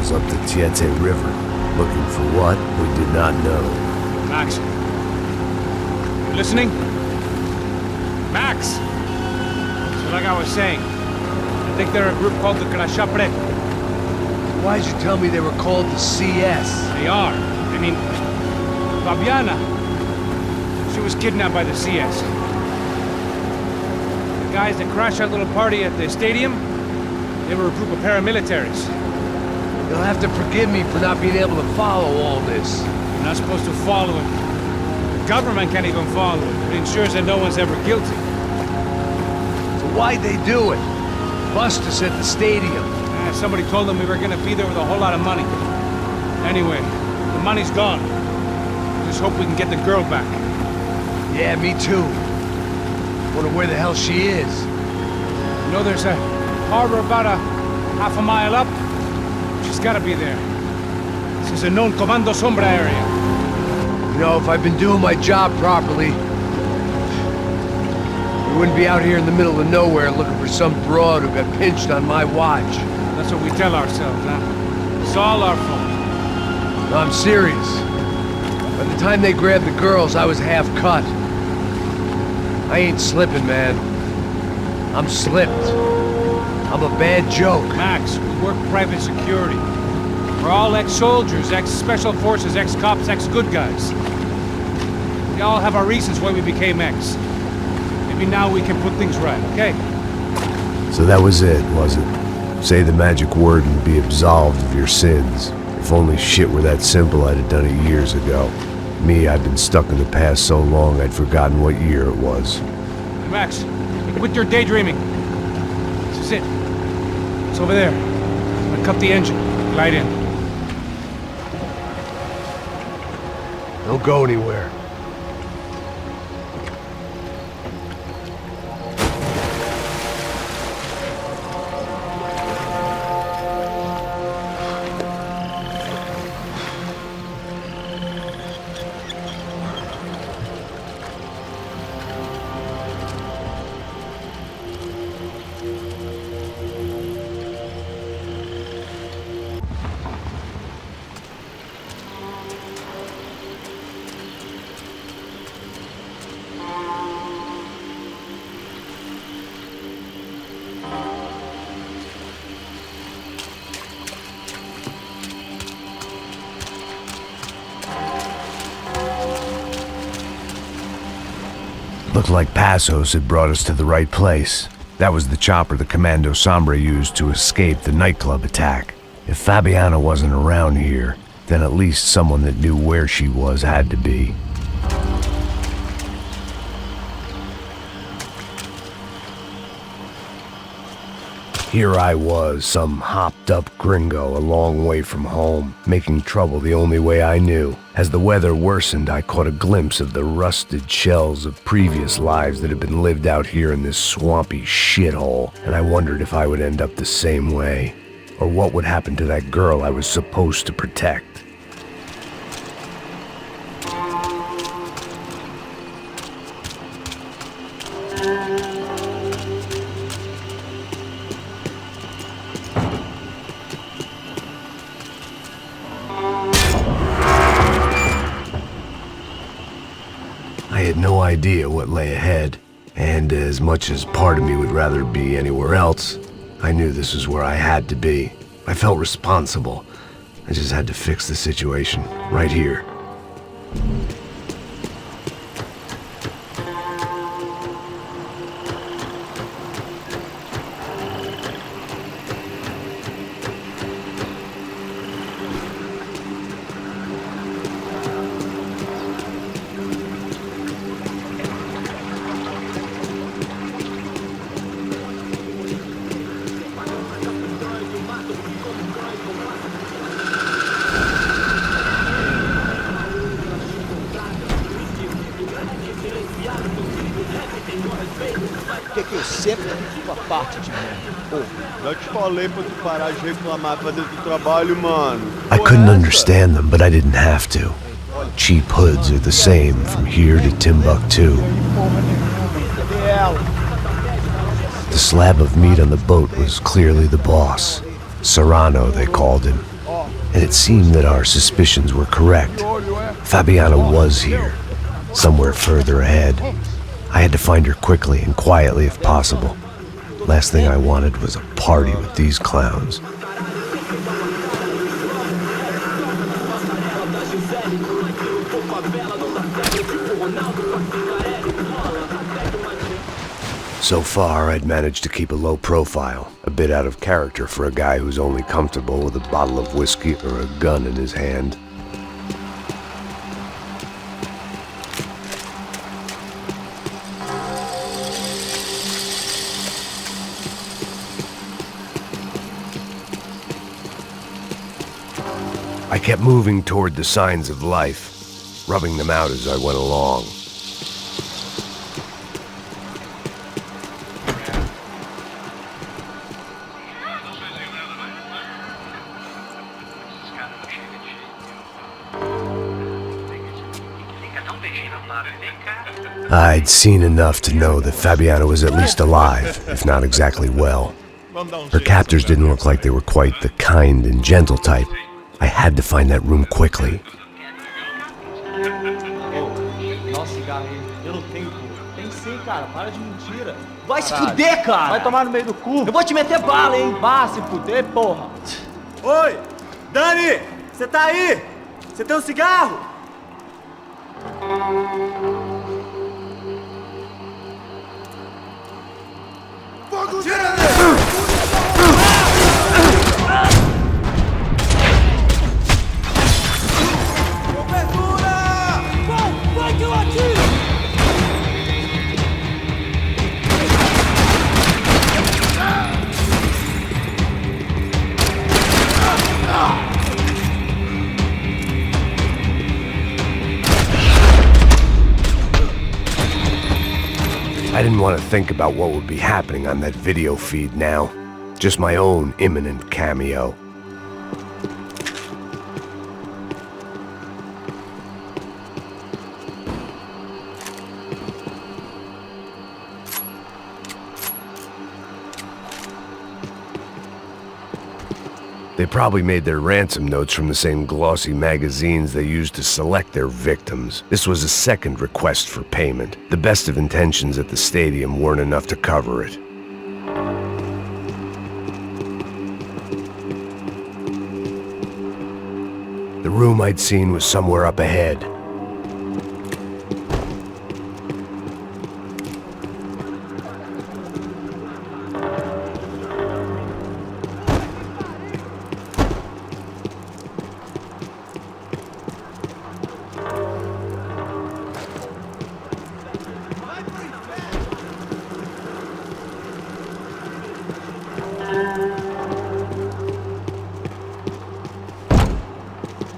miles up the Tietê River, looking for what we did not know. Max. You listening? Max! So like I was saying, I think they're a group called the Crashapre. Why'd you tell me they were called the CS? They are. I mean, Fabiana, she was kidnapped by the CS. The guys that crashed that little party at the stadium, they were a group of paramilitaries. You'll have to forgive me for not being able to follow all this. You're not supposed to follow it. The government can't even follow it. It ensures that no one's ever guilty. So why'd they do it? Bust us at the stadium. Somebody told them we were gonna be there with a whole lot of money. Anyway, the money's gone. Just hope we can get the girl back. Yeah, me too. Wonder where the hell she is. You know, there's a harbor about a half a mile up. She's gotta be there. This is a known Comando Sombra area. You know, if I've been doing my job properly, we wouldn't be out here in the middle of nowhere looking for some broad who got pinched on my watch. That's what we tell ourselves, huh? It's all our fault. No, I'm serious. By the time they grabbed the girls, I was half cut. I ain't slipping, man. I'm slipped. I'm a bad joke. Max, we work private security. We're all ex-soldiers, ex-special forces, ex-cops, ex-good guys. We all have our reasons why we became ex. Maybe now we can put things right, okay? So that was it, was it? Say the magic word and be absolved of your sins. If only shit were that simple, I'd have done it years ago. Me, I've been stuck in the past so long I'd forgotten what year it was. Hey Max, quit your daydreaming. This is it. It's over there. I'm gonna cut the engine. Glide in. Don't go anywhere. Looked like Passos had brought us to the right place. That was the chopper the Comando Sombra used to escape the nightclub attack. If Fabiana wasn't around here, then at least someone that knew where she was had to be. Here I was, some hopped-up gringo a long way from home, making trouble the only way I knew. As the weather worsened, I caught a glimpse of the rusted shells of previous lives that had been lived out here in this swampy shithole, and I wondered if I would end up the same way, or what would happen to that girl I was supposed to protect. I had no idea what lay ahead, and as much as part of me would rather be anywhere else, I knew this was where I had to be. I felt responsible. I just had to fix the situation, right here. Que eu sempre tua parte de mim. Pô, já te falei pra tu parar de reclamar pra dentro do trabalho, mano. I couldn't understand them, but I didn't have to. Cheap hoods are the same from here to Timbuktu. The slab of meat on the boat was clearly the boss. Serrano, they called him. and it seemed that our suspicions were correct. Fabiana was here, somewhere further ahead. I had to find her quickly and quietly if possible. Last thing I wanted was a party with these clowns. So far, I'd managed to keep a low profile, a bit out of character for a guy who's only comfortable with a bottle of whiskey or a gun in his hand. I kept moving toward the signs of life, rubbing them out as I went along. I'd seen enough to know that Fabiana was at least alive, if not exactly well. Her captors didn't look like they were quite the kind and gentle type. I had to find that room quickly. Nossa, cigarro aí. Eu não tenho cu. Tem sim, cara. Para de mentira. Vai se fuder, cara. Vai tomar no meio do cu. Eu vou te meter bala, hein. Vá se fuder, porra. Oi, Dani, você tá aí? Você tem um cigarro? I didn't want to think about what would be happening on that video feed now. Just my own imminent cameo. They probably made their ransom notes from the same glossy magazines they used to select their victims. This was a second request for payment. The best of intentions at the stadium weren't enough to cover it. The room I'd seen was somewhere up ahead.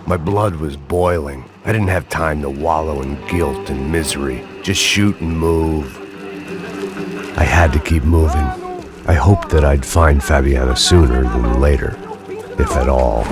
My blood was boiling. I didn't have time to wallow in guilt and misery. Just shoot and move. I had to keep moving. I hoped that I'd find Fabiana sooner than later, if at all.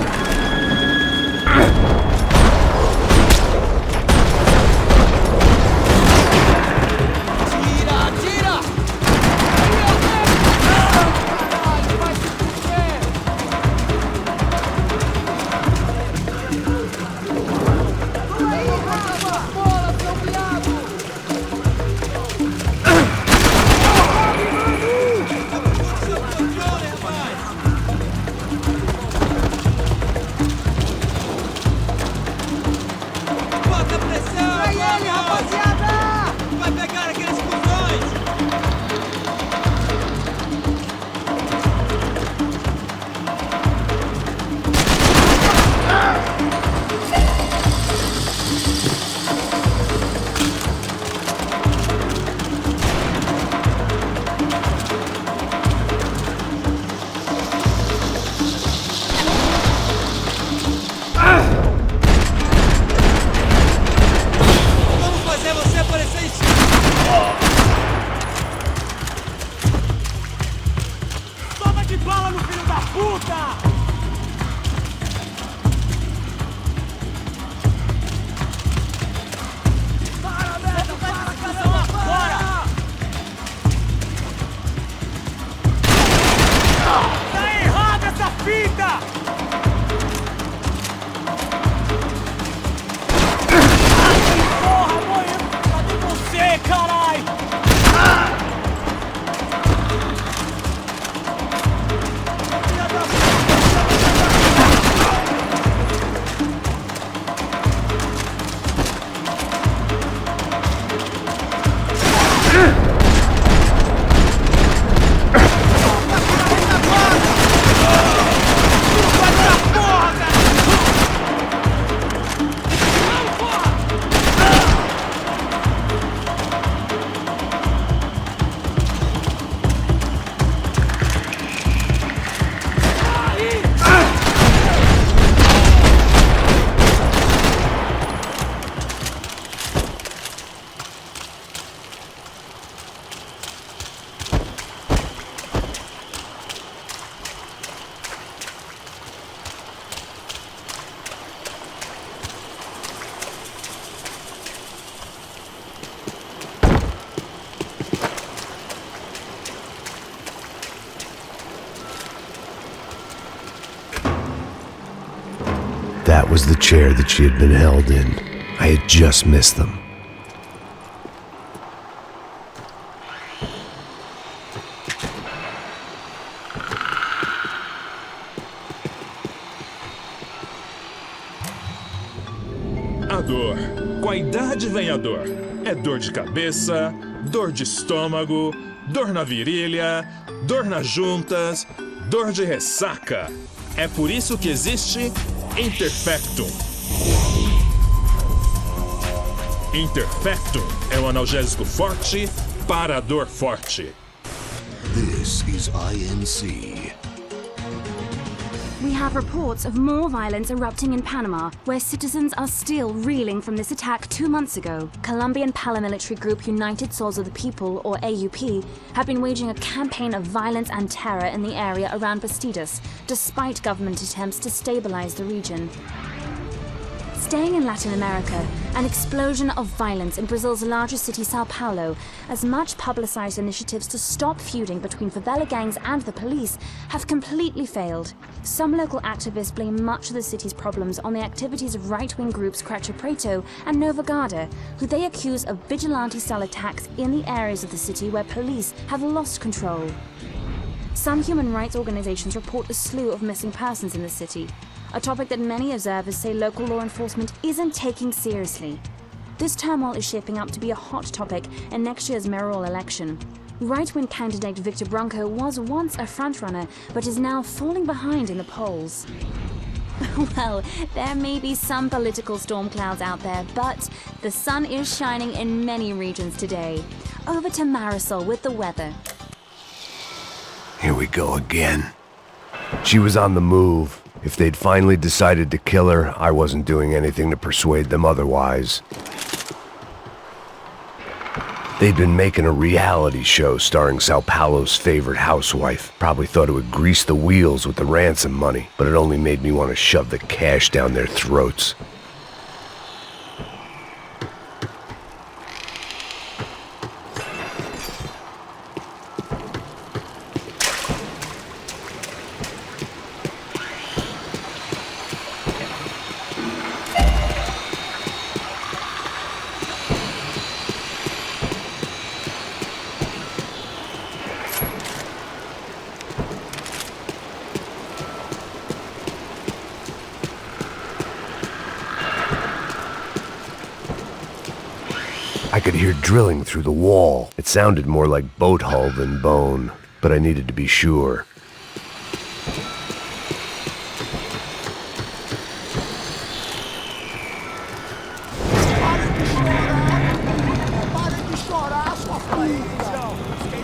that was the chair that she had been held in. I had just missed them. A dor. Com a idade vem a dor. É dor de cabeça, dor de estômago, dor na virilha, dor nas juntas, dor de ressaca. É por isso que existe Interfectum. Interfectum é um analgésico forte para a dor forte. This is INC. We have reports of more violence erupting in Panama, where citizens are still reeling from this attack 2 months ago. Colombian paramilitary group United Souls of the People, or AUP, have been waging a campaign of violence and terror in the area around Bastidas, despite government attempts to stabilize the region. Staying in Latin America, an explosion of violence in Brazil's largest city, Сан-Паулу, as much publicized initiatives to stop feuding between favela gangs and the police have completely failed. Some local activists blame much of the city's problems on the activities of right-wing groups Creche Preto and Nova Garda, who they accuse of vigilante-style attacks in the areas of the city where police have lost control. Some human rights organizations report a slew of missing persons in the city, a topic that many observers say local law enforcement isn't taking seriously. This turmoil is shaping up to be a hot topic in next year's mayoral election. Right-wing candidate Rodrigo Branco was once a frontrunner, but is now falling behind in the polls. Well, there may be some political storm clouds out there, but the sun is shining in many regions today. Over to Marisol with the weather. Here we go again. She was on the move. If they'd finally decided to kill her, I wasn't doing anything to persuade them otherwise. They'd been making a reality show starring Sao Paulo's favorite housewife. Probably thought it would grease the wheels with the ransom money, but it only made me want to shove the cash down their throats. I could hear drilling through the wall. It sounded more like boat hull than bone, but I needed to be sure.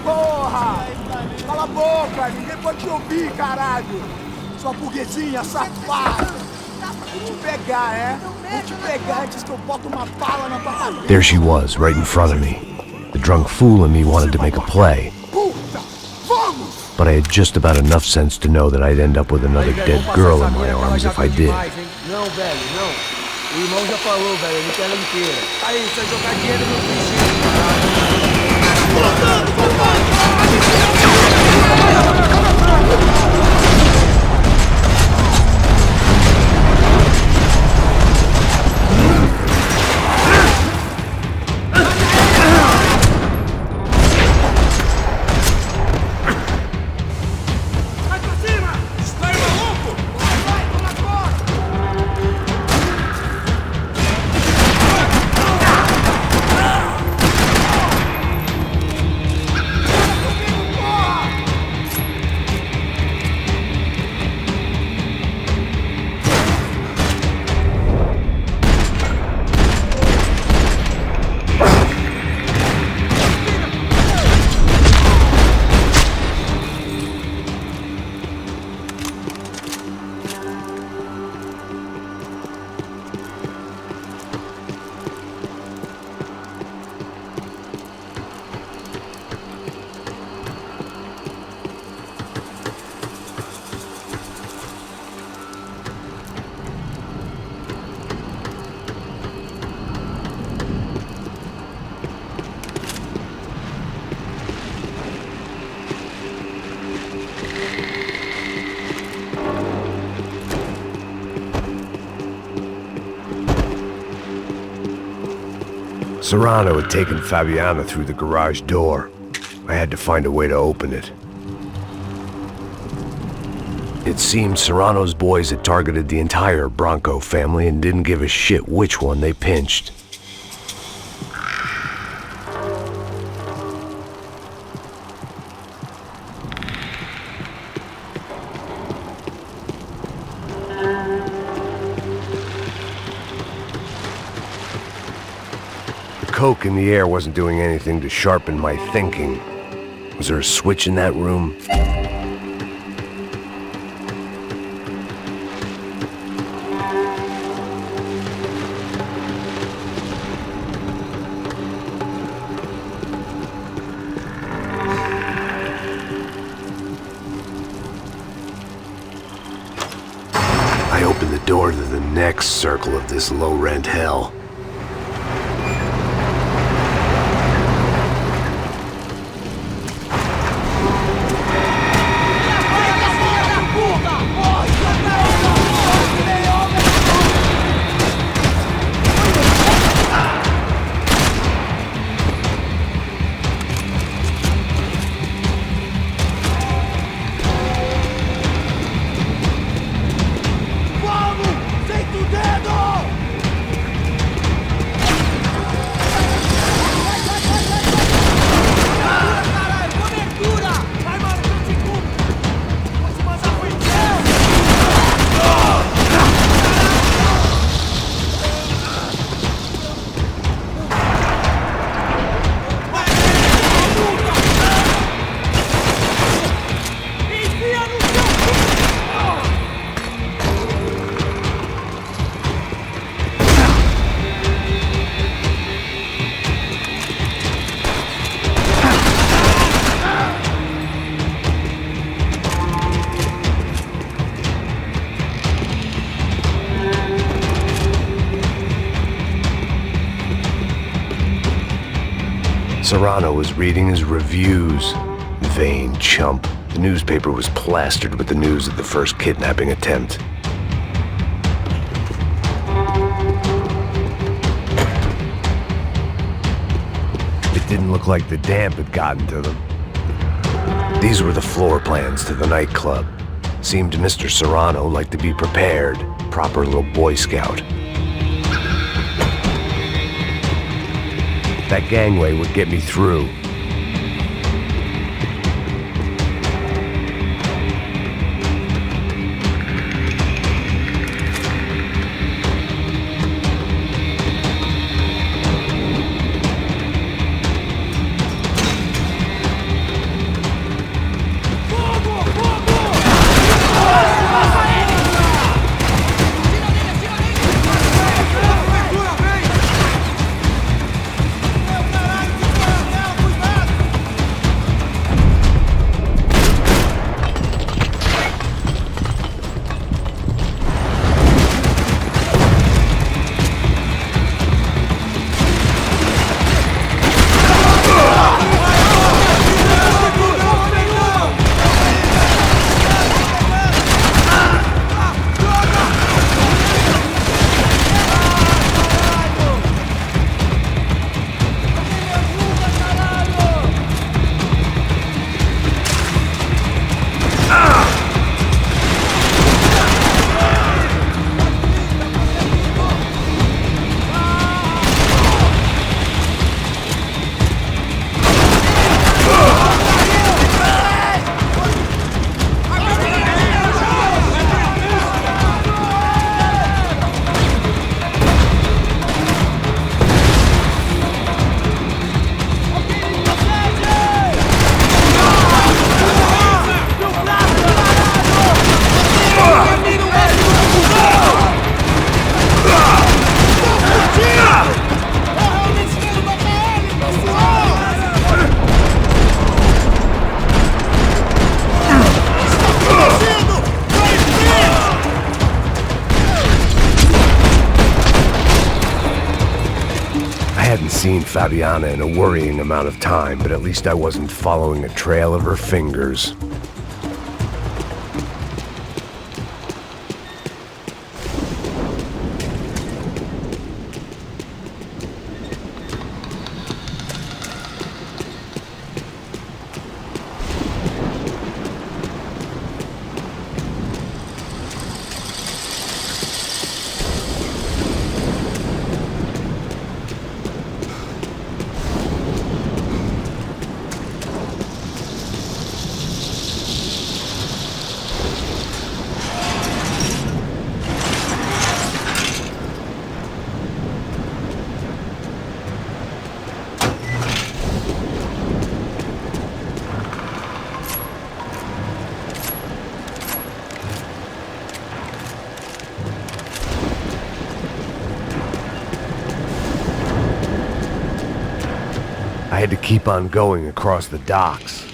Porra! Cala a boca! Ninguém pode te ouvir, caralho! Sua burguesinha safada! Vou te pegar, é? Vou te pegar antes que eu boto uma bala na tua cabeça! There she was, right in front of me. The drunk fool in me wanted to make a play. But I had just about enough sense to know that I'd end up with another dead girl in my arms if I did. Não, velho, não. O irmão já falou, velho, ele quer ela inteira. Aí, você vai jogar dinheiro no bicho. Serrano had taken Fabiana through the garage door. I had to find a way to open it. It seemed Serrano's boys had targeted the entire Branco family and didn't give a shit which one they pinched. The coke in the air wasn't doing anything to sharpen my thinking. Was there a switch in that room? I opened the door to the next circle of this low-rent hell. Serrano was reading his reviews. Vain chump. The newspaper was plastered with the news of the first kidnapping attempt. It didn't look like the damp had gotten to them. These were the floor plans to the nightclub. Seemed to Mr. Serrano like to be prepared. Proper little Boy Scout. That gangway would get me through. Seen Fabiana in a worrying amount of time, but at least I wasn't following a trail of her fingers. keep on going across the docks.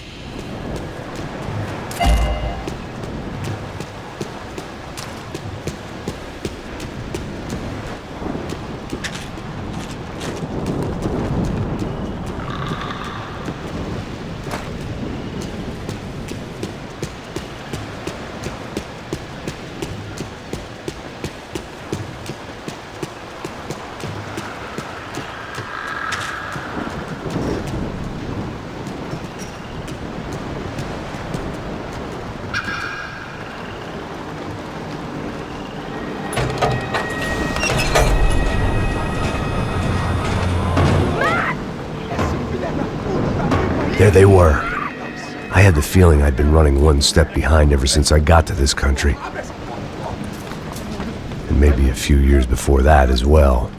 There they were. I had the feeling I'd been running one step behind ever since I got to this country. And maybe a few years before that as well.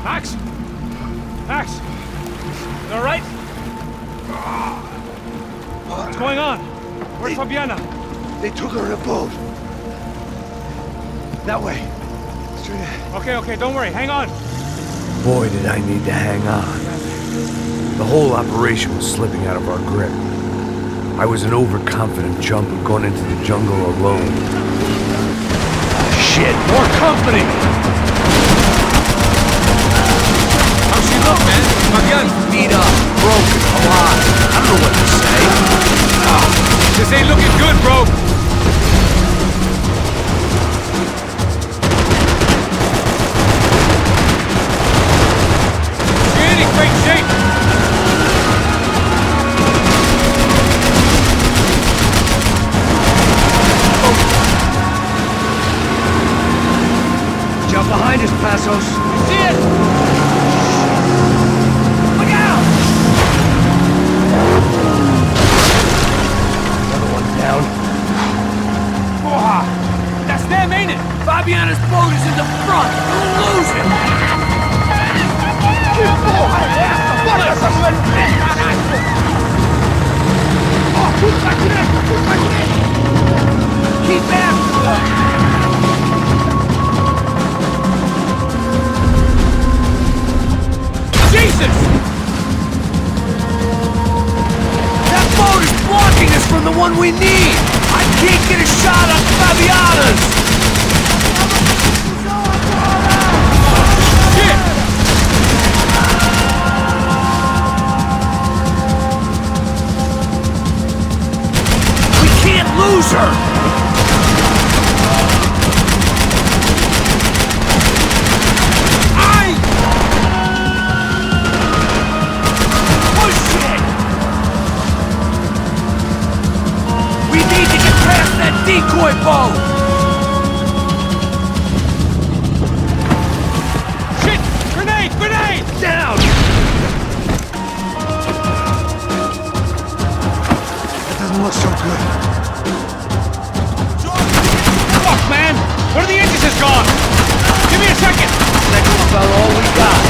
Max? Max? You all right? What's going on? Where's Fabiana? They took her in a boat. That way. Straight ahead. Okay, don't worry. Hang on. Boy, did I need to hang on. The whole operation was slipping out of our grip. I was an overconfident chump who'd gone into the jungle alone. Shit, more company! How's she look, man? Fabiana? Beat up, broken, alive. I don't know what to say. This ain't looking good, bro. She ain't in great shape. Jump behind us, Passos. You see it? Look out! Another one down. Oh, that's them, ain't it? Fabiana's boat is in the front. We'll lose it. Keep after. Jesus! That boat is blocking us from the one we need! I can't get a shot on Fabiana's! Shit! We can't lose her! Decoy boat! Shit! Grenade! Grenade! Down! That doesn't look so good. Fuck, man! One of the engines is gone! Give me a second! Seconds about all we got.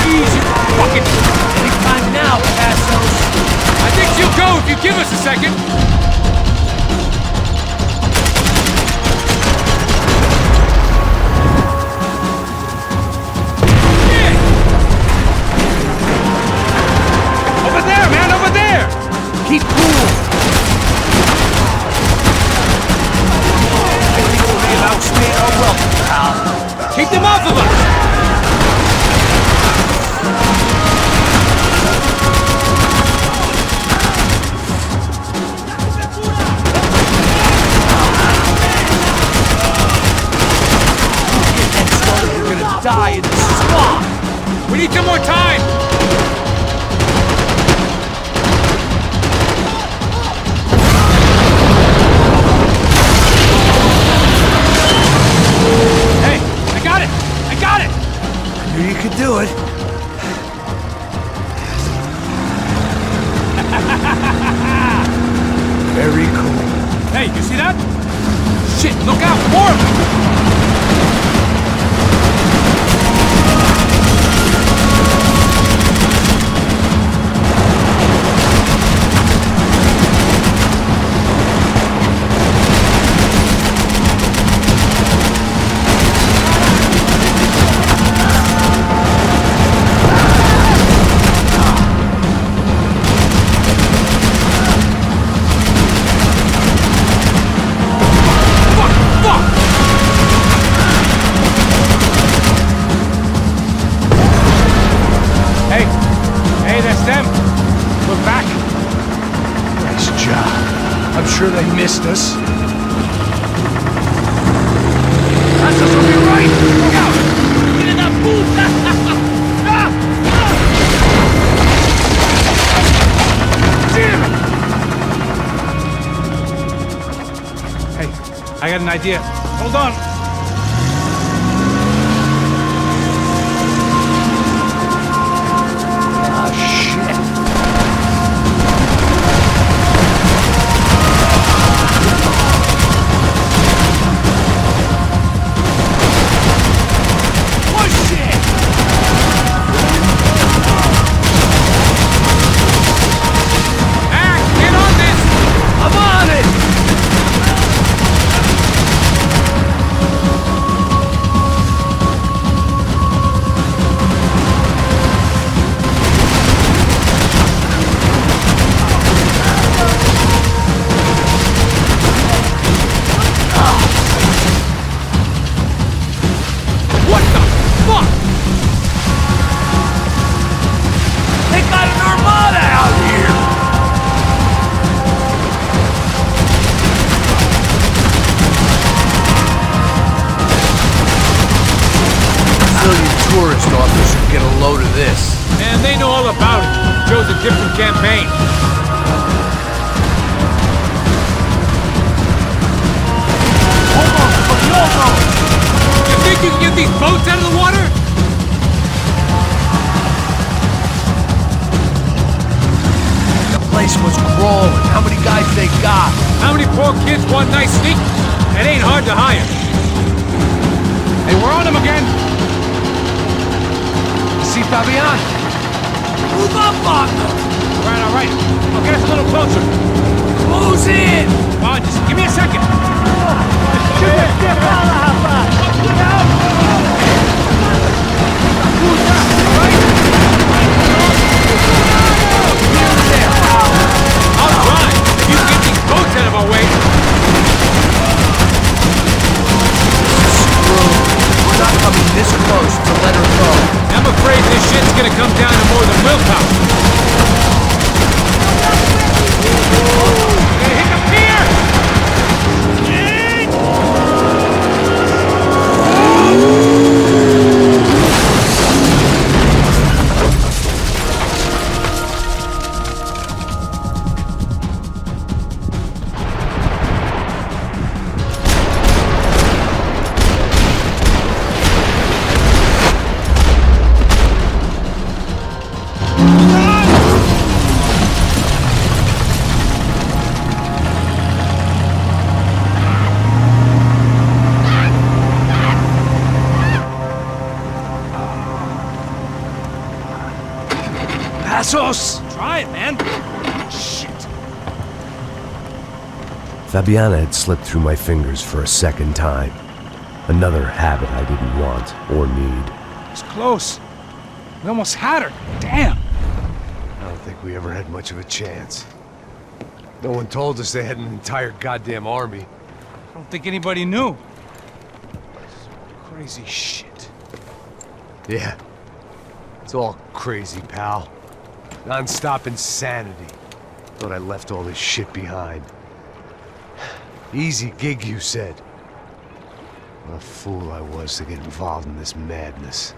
Easy! Fucking... Anytime now, Passos. I think she'll go if you give us a second. Yeah. Over there, man, over there! Keep cool. I think we'll be outstayed our welcome, pal. Keep them off of us! Die in the swamp! We need some more time! Hey, I got it! I got it! I knew you could do it. Very cool. Hey, you see that? Shit, look out! More of them! Sure they missed us. Passos will be right! Look out! Get in that puta! Damn it! Hey, I got an idea. Hold on. get a load of this. And they know all about it. Chose a different campaign. You think you can get these boats out of the water? The place was crawling. How many guys they got? How many poor kids want nice sneak? It ain't hard to hire. Hey, we're on them again. See Fabian? Move up, partner! All right. I'll get us a little closer. Close in! Come on, just give me a second. I'll try. If you get these boats out of our way. We're not coming this close to let her go. I'm afraid this shit's gonna come down to more than willpower. Gonna hit the pier! Pасos! Try it, man. Shit. Fabiana had slipped through my fingers for a second time. Another habit I didn't want or need. It's close. We almost had her. Damn. I don't think we ever had much of a chance. No one told us they had an entire goddamn army. I don't think anybody knew. Crazy shit. Yeah. It's all crazy, pal. Non-stop insanity. Thought I left all this shit behind. Easy gig, you said. What a fool I was to get involved in this madness.